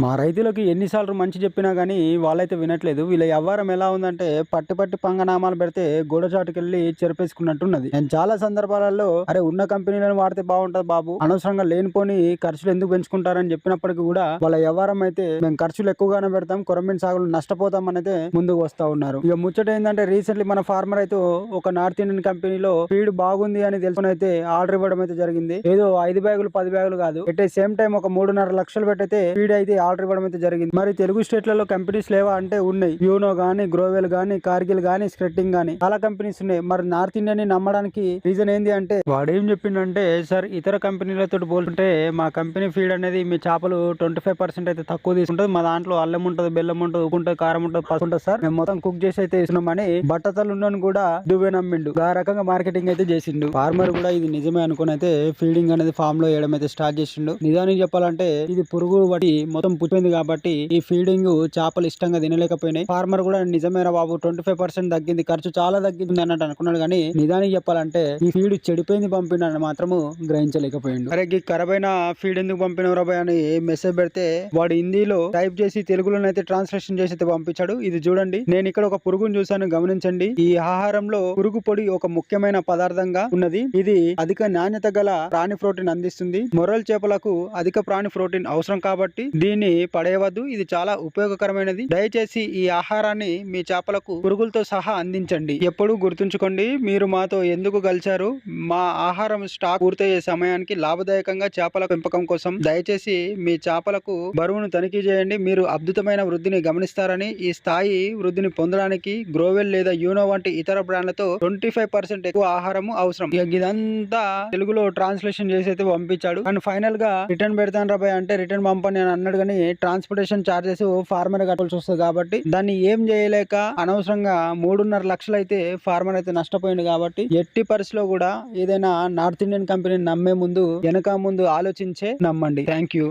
మా రైతులకి ఎన్నిసార్లు మంచి చెప్పినా గానీ వాళ్ళైతే వినట్లేదు. వీళ్ళ వ్యవహారం ఎలా ఉందంటే పట్టి పట్టి పంగనామాలు పెడితే గోడచాటుకెళ్ళి చెరిపేసుకున్నట్టున్నది. నేను చాలా సందర్భాలలో అరే ఉన్న కంపెనీలను వాడితే బాగుంటది బాబు, అనవసరంగా లేనిపోని ఖర్చులు ఎందుకు పెంచుకుంటారని చెప్పినప్పటికీ కూడా వాళ్ళ వ్యవహారం అయితే మేము ఖర్చులు ఎక్కువగానే పెడతాం, కొరమీన్ సాగులు నష్టపోతాం అనేది ముందుకు వస్తా ఉన్నారు. ఇక ముచ్చట ఏంటంటే రీసెంట్లీ మన ఫార్మర్ అయితే ఒక నార్త్ ఇండియన్ కంపెనీలో ఫీడ్ బాగుంది అని తెలుసుకుని అయితే ఆర్డర్ ఇవ్వడం అయితే జరిగింది. ఏదో 5 బ్యాగులు 10 బ్యాగులు కాదు, ఎట్ సేమ్ టైం ఒక 3.5 లక్షలు పెట్టయితే ఫీడ్ అయితే ఆర్డర్ ఇవ్వడం అయితే జరిగింది. మరి తెలుగు స్టేట్లలో కంపెనీస్ లేవా అంటే ఉన్నాయి. యూనో గానీ, గ్రోవెల్ గానీ, కార్గిల్ గానీ, స్క్రెట్టింగ్ గానీ చాలా కంపెనీస్ ఉన్నాయి. మరి నార్త్ ఇండియన్ ని నమ్మడానికి రీజన్ ఏంది అంటే వాడు ఏం చెప్పిండంటే, సార్ ఇతర కంపెనీలతో పోల్చుంటే మా కంపెనీ ఫీడ్ అనేది మీ చేపలు 25% అయితే తక్కువ తీసుకుంటుంది. మా దాంట్లో అల్లం ఉంటుంది, బెల్లం ఉంటుంది, ఉప్పు ఉంటుంది, కారం ఉంటుంది, పసుపు ఉంటుంది సార్, మేము మొత్తం కుక్ చేసి అయితే ఇస్తున్నామని బట్టతలు ఉండని కూడా దువ్వే నమ్మిండు. ఆ రకంగా మార్కెటింగ్ అయితే చేసిండు. ఫార్మర్ కూడా ఇది నిజమే అనుకుని అయితే ఫీడింగ్ అనేది ఫామ్ లో వేయడం అయితే స్టార్ట్ చేసిండు. నిజానికి చెప్పాలంటే ఇది పురుగు బట్టి మొత్తం పుట్టింది కాబట్టి ఈ ఫీడింగ్ చేపలు ఇష్టంగా తినలేకపోయినాయి. ఫార్మర్ కూడా నిజమైన బాబు 25% తగ్గింది, ఖర్చు చాలా తగ్గింది అన్నట్టు అనుకున్నాడు. కానీ నిజానికి చెప్పాలంటే ఈ ఫీడ్ చెడిపోయింది పంపినని మాత్రము గ్రహించలేకపోయిండు. అరే ఈ ఖరాబైన ఫీడ్ ఎందుకు పంపినవు రాబాయ్ అని మెసేజ్ పెడితే వాడు హిందీలో టైప్ చేసి తెలుగులోనైతే ట్రాన్స్లేషన్ చేసి అయితే పంపించాడు. ఇది చూడండి, నేను ఇక్కడ ఒక పురుగును చూసాను, గమనించండి. ఈ ఆహారంలో పురుగు పొడి ఒక ముఖ్యమైన పదార్థంగా ఉన్నది. ఇది అధిక నాణ్యత గల ప్రాణి ప్రోటీన్ అందిస్తుంది. మొరల్ చేపలకు అధిక ప్రాణి ప్రోటీన్ అవసరం కాబట్టి దీన్ని పడేయవద్దు. ఇది చాలా ఉపయోగకరమైనది. దయచేసి ఈ ఆహారాన్ని మీ చేపలకు పురుగులతో సహా అందించండి. ఎప్పుడూ గుర్తుంచుకోండి, మీరు మాతో ఎందుకు కలిశారు. మా ఆహారం స్టాక్ పూర్తయ్యే సమయానికి లాభదాయకంగా చేపల పెంపకం కోసం దయచేసి మీ చేపలకు బరువును తనిఖీ చేయండి. మీరు అద్భుతమైన వృద్ధిని గమనిస్తారని, ఈ స్థాయి వృద్ధిని పొందడానికి గ్రోవెల్ లేదా యూనో వంటి ఇతర బ్రాండ్లతో 25% ఎక్కువ ఆహారం అవసరం. ఇదంతా తెలుగులో ట్రాన్స్లేషన్ చేసి అయితే పంపించాడు. అండ్ ఫైనల్ గా రిటర్న్ పెడతాను రాబాయ్ అంటే రిటర్న్ పంపని అని అన్నాడు. కానీ ట్రాన్స్పోర్టేషన్ చార్జెస్ ఫార్మర్ కట్టాల్సి వస్తుంది కాబట్టి దాన్ని ఏం చేయలేక అనవసరంగా 3.5 లక్షలు అయితే ఫార్మర్ అయితే నష్టపోయింది. కాబట్టి ఎట్టి పరిస్థితిలో కూడా ఏదైనా నార్త్ ఇండియన్ కంపెనీని నమ్మే ముందు వెనక ముందు ఆలోచించే నమ్మండి. Thank you.